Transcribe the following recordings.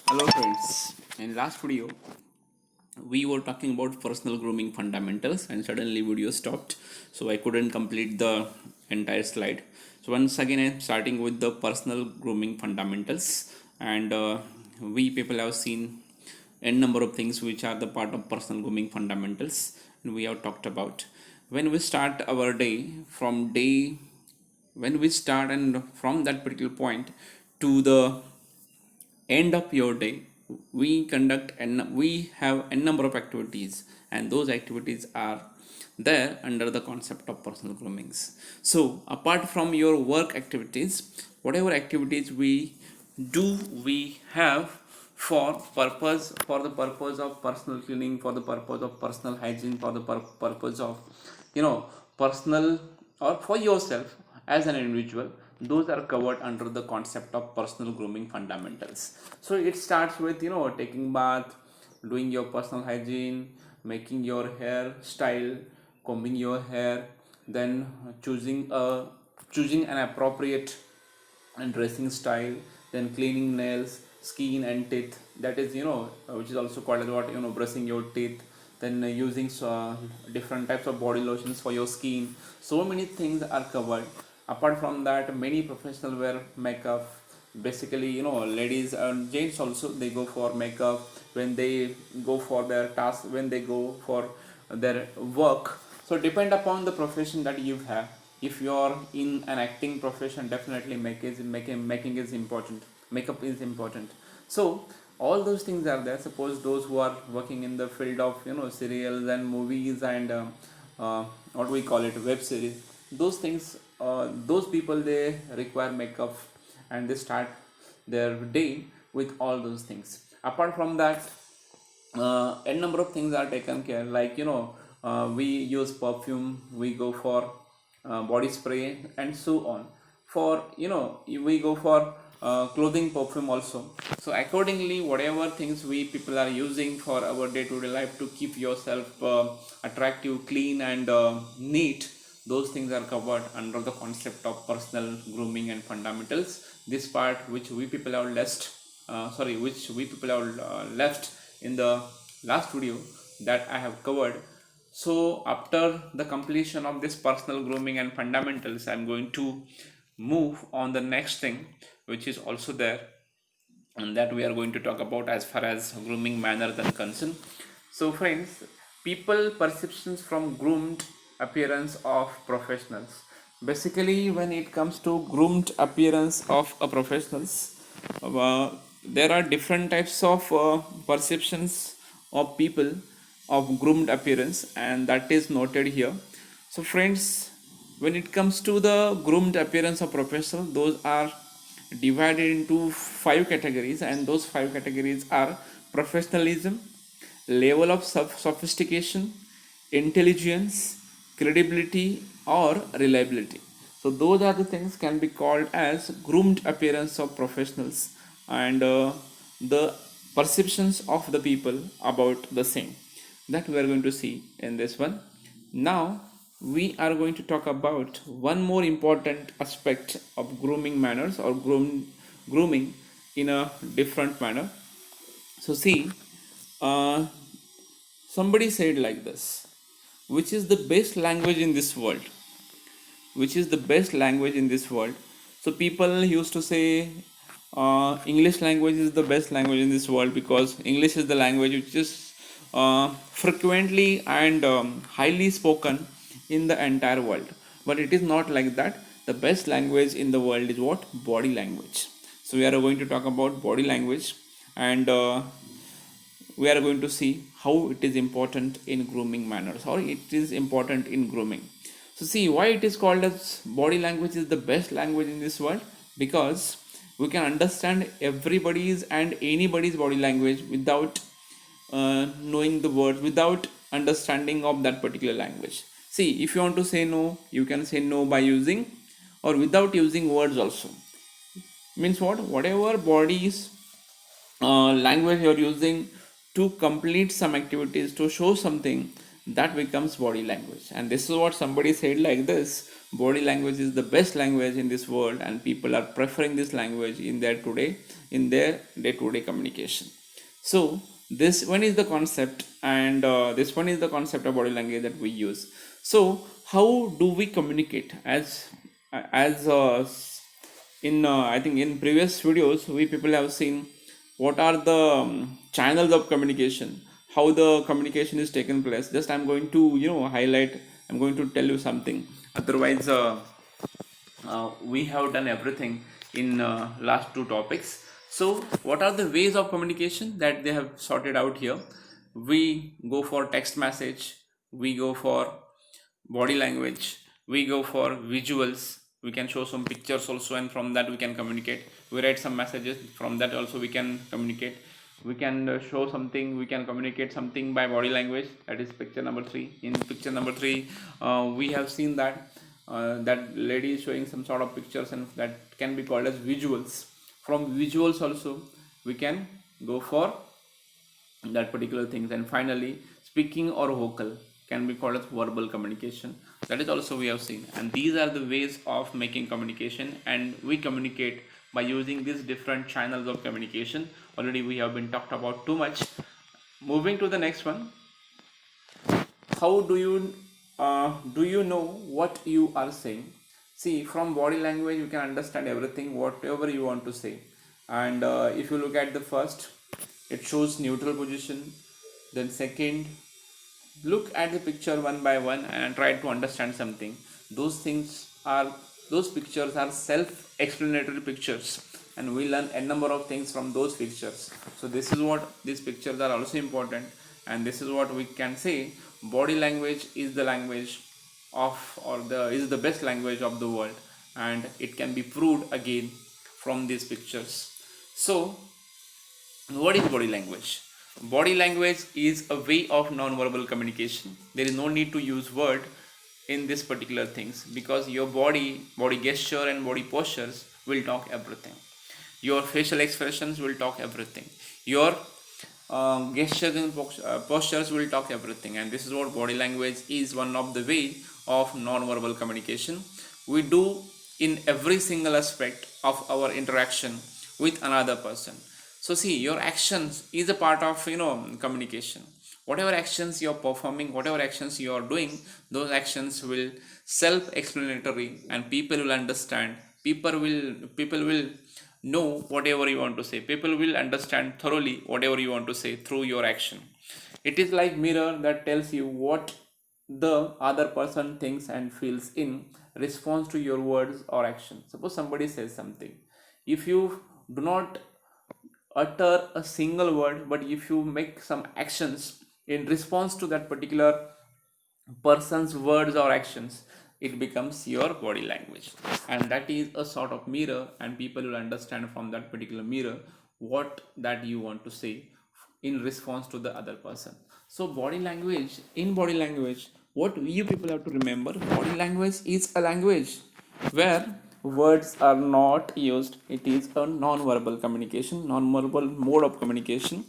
Hello friends, in last video we were talking about personal grooming fundamentals and suddenly video stopped, so I couldn't complete the entire slide. So once again I'm starting with the personal grooming fundamentals, and we people have seen n number of things which are the part of personal grooming fundamentals, and we have talked about when we start our day from day when we start and from that particular point to the end of your day we conduct and we have a number of activities, and those activities are there under the concept of personal groomings. So apart from your work activities, whatever activities we do, we have for the purpose of personal cleaning, for the purpose of personal hygiene, for the purpose of personal, or for yourself as an individual, those are covered under the concept of personal grooming fundamentals. So it starts with taking bath, doing your personal hygiene, making your hair style, combing your hair, then choosing an appropriate and dressing style, then cleaning nails, skin and teeth, that is which is also called as what brushing your teeth, then using different types of body lotions for your skin. So many things are covered. Apart from that, many professionals wear makeup. Basically, ladies and gents also, they go for makeup when they go for their task, when they go for their work. So depend upon the profession that you have. If you are in an acting profession, definitely making is important, makeup is important. So all those things are there. Suppose those who are working in the field of serials and movies and what we call it, web series, those things, those people, they require makeup, and they start their day with all those things. Apart from that, a number of things are taken care, like we use perfume, we go for body spray and so on. For we go for clothing perfume also. So accordingly, whatever things we people are using for our day-to-day life to keep yourself attractive, clean and neat, those things are covered under the concept of personal grooming and fundamentals. This part which we people have left in the last video, that I have covered. So after the completion of this personal grooming and fundamentals, I'm going to move on the next thing which is also there, and that we are going to talk about as far as grooming manners are concerned. So friends, people perceptions from groomed appearance of professionals. Basically, when it comes to groomed appearance of a professionals, there are different types of perceptions of people of groomed appearance, and that is noted here. So friends, when it comes to the groomed appearance of professional, those are divided into five categories, and those five categories are professionalism, level of sophistication, intelligence, credibility, or reliability. So those are the things can be called as groomed appearance of professionals, and the perceptions of the people about the same, that we are going to see in this one. Now we are going to talk about one more important aspect of grooming manners, or grooming in a different manner. So see, uh, somebody said like this: which is the best language in this world? Which is the best language in this world? So people used to say English language is the best language in this world, because English is the language which is frequently and highly spoken in the entire world. But it is not like that. The best language in the world is what? Body language. So we are going to talk about body language, and we are going to see how it is important in grooming manners, or it is important in grooming. So see why it is called as body language is the best language in this world, because we can understand everybody's and anybody's body language without knowing the words, without understanding of that particular language. See, if you want to say no, you can say no by using or without using words also. Means what? Whatever body's language you're using to complete some activities, to show something, that becomes body language. And this is what somebody said like this: body language is the best language in this world, and people are preferring this language in their day-to-day communication. So this one is the concept, and this one is the concept of body language that we use. So how do we communicate? As in I think in previous videos we people have seen what are the channels of communication, how the communication is taken place. Just I'm going to highlight. I'm going to tell you something. Otherwise, we have done everything in last two topics. So what are the ways of communication that they have sorted out here? We go for text message, we go for body language, we go for visuals, we can show some pictures also, and from that we can communicate. We write some messages, from that also we can communicate. We can show something, we can communicate something by body language. That is picture number 3. In picture number 3, we have seen that that lady is showing some sort of pictures, and that can be called as visuals. From visuals also we can go for that particular things. And finally, speaking or vocal can be called as verbal communication. That is also we have seen, and these are the ways of making communication, and we communicate by using these different channels of communication. Already we have been talked about too much. Moving to the next one, how do you know what you are saying? See, from body language you can understand everything, whatever you want to say. And if you look at the first, it shows neutral position. Then second, look at the picture one by one and try to understand something. Those pictures are self-explanatory pictures, and we learn a number of things from those pictures. So this is what these pictures are also important, and this is what we can say. Body language is the language of, or the is the best language of the world, and it can be proved again from these pictures. So what is body language? Body language is a way of non-verbal communication. There is no need to use word in this particular things, because your body gesture and body postures will talk everything. Your facial expressions will talk everything. Your gestures and postures will talk everything. And this is what body language is, one of the way of non-verbal communication we do in every single aspect of our interaction with another person. So see, your actions is a part of communication. Whatever actions you are performing, whatever actions you are doing, those actions will self-explanatory, and people will understand. People will know whatever you want to say. People will understand thoroughly whatever you want to say through your action. It is like mirror that tells you what the other person thinks and feels in response to your words or action. Suppose somebody says something. If you do not utter a single word, but if you make some actions in response to that particular person's words or actions, it becomes your body language. And that is a sort of mirror, and people will understand from that particular mirror what that you want to say in response to the other person. So body language, what you people have to remember, body language is a language where words are not used. It is a non-verbal communication, non-verbal mode of communication.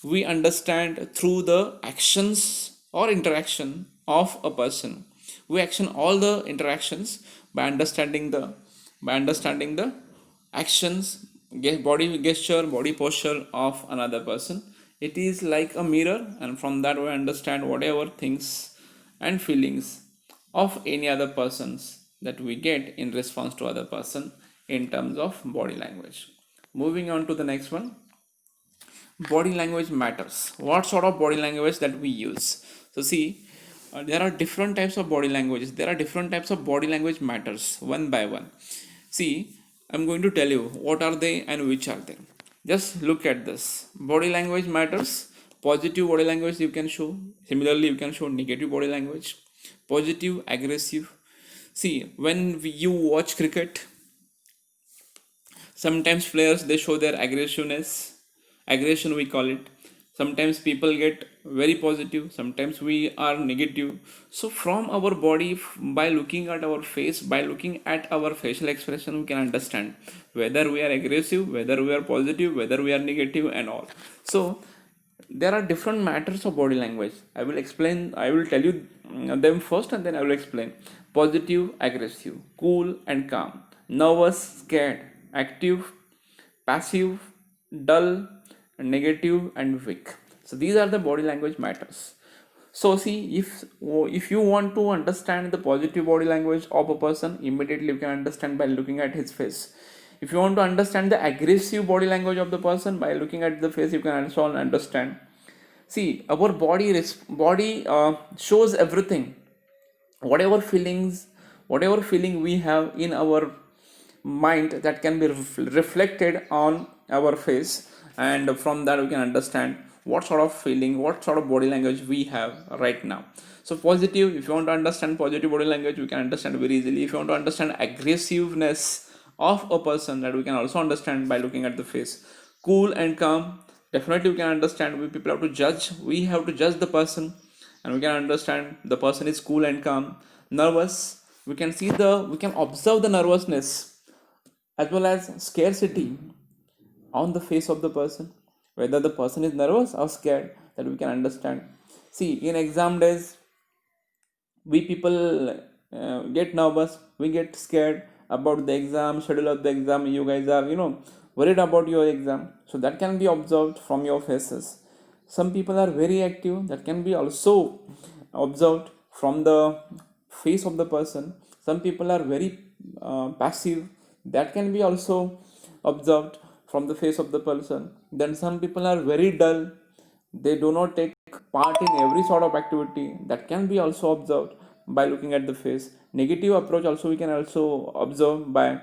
We understand through the actions or interaction of a person. We action all the interactions by understanding the actions, body gesture, body posture of another person. It is like a mirror, and from that we understand whatever things and feelings of any other persons that we get in response to other person in terms of body language. Moving on to the next one, body language matters. What sort of body language that we use? So see, there are different types of body languages. There are different types of body language matters, one by one. See, I'm going to tell you what are they and which are they. Just look at this. Body language matters. Positive body language you can show. Similarly, you can show negative body language. Positive, aggressive. See, when you watch cricket, sometimes players they show their aggression we call it. Sometimes people get very positive, sometimes we are negative. So from our body, by looking at our face, by looking at our facial expression, we can understand whether we are aggressive, whether we are positive, whether we are negative and all. So there are different matters of body language. I will tell you them first, and then I will explain. positive, aggressive, cool and calm, nervous, scared, active, passive, dull, negative and weak. So these are the body language matters. So see, if you want to understand the positive body language of a person, immediately you can understand by looking at his face. If you want to understand the aggressive body language of the person, by looking at the face, you can also understand. See, our body shows everything. Whatever feeling we have in our mind, that can be reflected on our face, and from that we can understand what sort of feeling, what sort of body language we have right now. So positive, if you want to understand positive body language, we can understand very easily. If you want to understand aggressiveness of a person, that we can also understand by looking at the face. Cool and calm, definitely we can understand. We have to judge the person, and we can understand the person is cool and calm. Nervous, we can observe the nervousness as well as scarcity on the face of the person, whether the person is nervous or scared, that we can understand. See, in exam days, we people get nervous, we get scared about the exam schedule of the exam. You guys are worried about your exam, so that can be observed from your faces. Some people are very active, that can be also observed from the face of the person. Some people are very passive, that can be also observed from the face of the person. Then some people are very dull, they do not take part in every sort of activity, that can be also observed by looking at the face. Negative approach also we can also observe by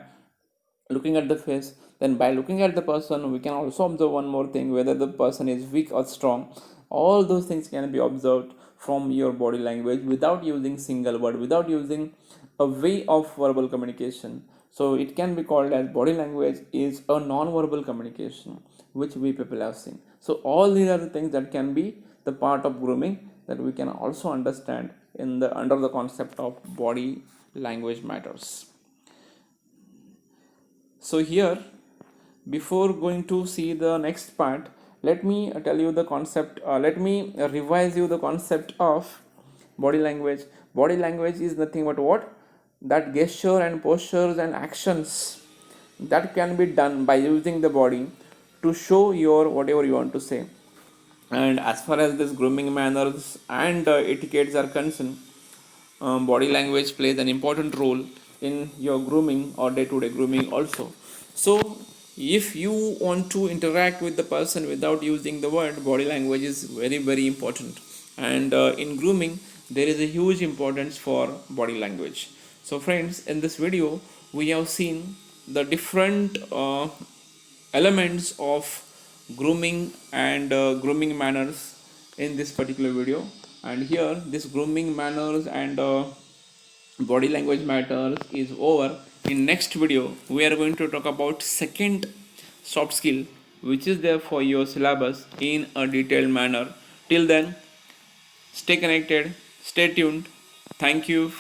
looking at the face. Then by looking at the person, we can also observe one more thing, whether the person is weak or strong. All those things can be observed from your body language without using single word, without using a way of verbal communication. So it can be called as body language is a non-verbal communication, which we people have seen. So all these are the things that can be the part of grooming, that we can also understand in the under the concept of body language matters. So here, before going to see the next part, let me tell you the concept, let me revise you the concept of body language. Body language is nothing but what? That gesture and postures and actions that can be done by using the body to show your whatever you want to say. And as far as this grooming manners and etiquettes are concerned, body language plays an important role in your grooming or day-to-day grooming also. So if you want to interact with the person without using the word, body language is very very important. And in grooming there is a huge importance for body language. So friends, in this video we have seen the different elements of grooming and grooming manners in this particular video. And here this grooming manners and body language matters is over. In next video we are going to talk about second soft skill, which is there for your syllabus in a detailed manner. Till then, stay connected, stay tuned. Thank you.